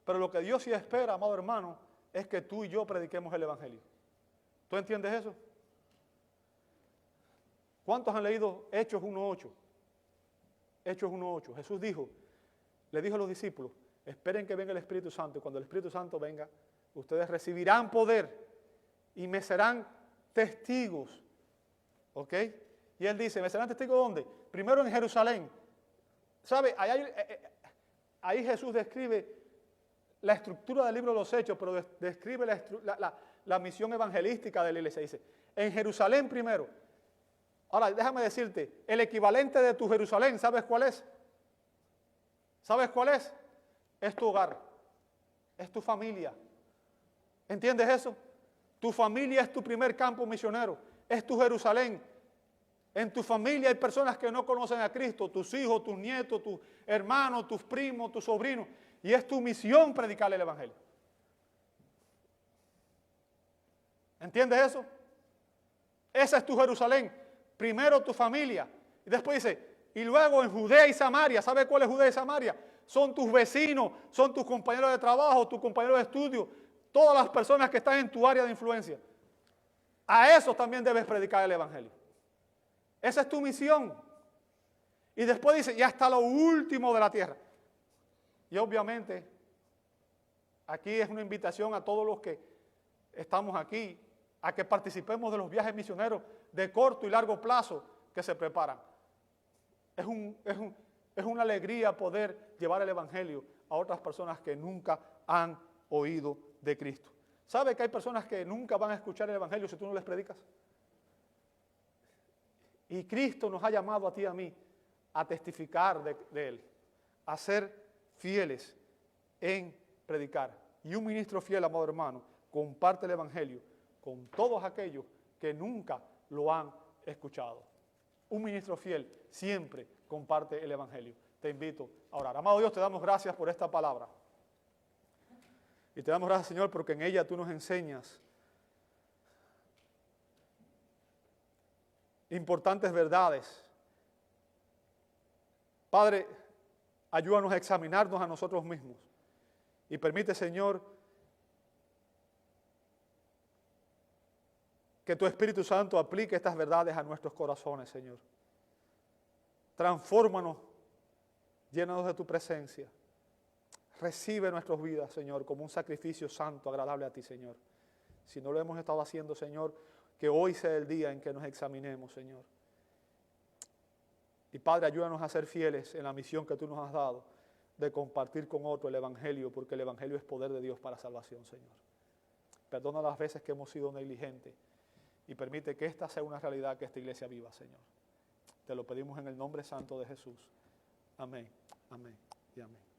Pero lo que Dios sí espera, amado hermano, es que tú y yo prediquemos el evangelio. ¿Tú entiendes eso? ¿Cuántos han leído Hechos 1:8? Hechos 1:8. Jesús le dijo a los discípulos, esperen que venga el Espíritu Santo, y cuando el Espíritu Santo venga, ustedes recibirán poder y me serán testigos. ¿Ok? Y él dice, ¿me serán testigos dónde? Primero en Jerusalén. ¿Sabe? Ahí Jesús describe la estructura del libro de los Hechos, pero describe la misión evangelística de la iglesia. Dice, en Jerusalén primero. Ahora, déjame decirte, el equivalente de tu Jerusalén, ¿sabes cuál es? ¿Sabes cuál es? Es tu hogar, es tu familia. ¿Entiendes eso? Tu familia es tu primer campo misionero, es tu Jerusalén. En tu familia hay personas que no conocen a Cristo, tus hijos, tus nietos, tus hermanos, tus primos, tus sobrinos, y es tu misión predicarle el evangelio. ¿Entiendes eso? Esa es tu Jerusalén. Primero tu familia. Y después dice, y luego en Judea y Samaria. ¿Sabe cuál es Judea y Samaria? Son tus vecinos, son tus compañeros de trabajo, tus compañeros de estudio, todas las personas que están en tu área de influencia. A esos también debes predicar el evangelio. Esa es tu misión. Y después dice, y hasta lo último de la tierra. Y obviamente, aquí es una invitación a todos los que estamos aquí, a que participemos de los viajes misioneros de corto y largo plazo que se preparan. Es una alegría poder llevar el evangelio a otras personas que nunca han oído de Cristo. ¿Sabe que hay personas que nunca van a escuchar el evangelio si tú no les predicas? Y Cristo nos ha llamado a ti y a mí a testificar de Él, a ser fieles en predicar. Y un ministro fiel, amado hermano, comparte el evangelio con todos aquellos que nunca lo han escuchado. Un ministro fiel siempre comparte el evangelio. Te invito a orar. Amado Dios, te damos gracias por esta palabra. Y te damos gracias, Señor, porque en ella tú nos enseñas importantes verdades. Padre, ayúdanos a examinarnos a nosotros mismos. Y permite, Señor, que tu Espíritu Santo aplique estas verdades a nuestros corazones, Señor. Transfórmanos, llénanos de tu presencia. Recibe nuestras vidas, Señor, como un sacrificio santo, agradable a ti, Señor. Si no lo hemos estado haciendo, Señor, que hoy sea el día en que nos examinemos, Señor. Y Padre, ayúdanos a ser fieles en la misión que tú nos has dado de compartir con otro el evangelio, porque el evangelio es poder de Dios para salvación, Señor. Perdona las veces que hemos sido negligentes y permite que esta sea una realidad, que esta iglesia viva, Señor. Te lo pedimos en el nombre santo de Jesús. Amén, amén y amén.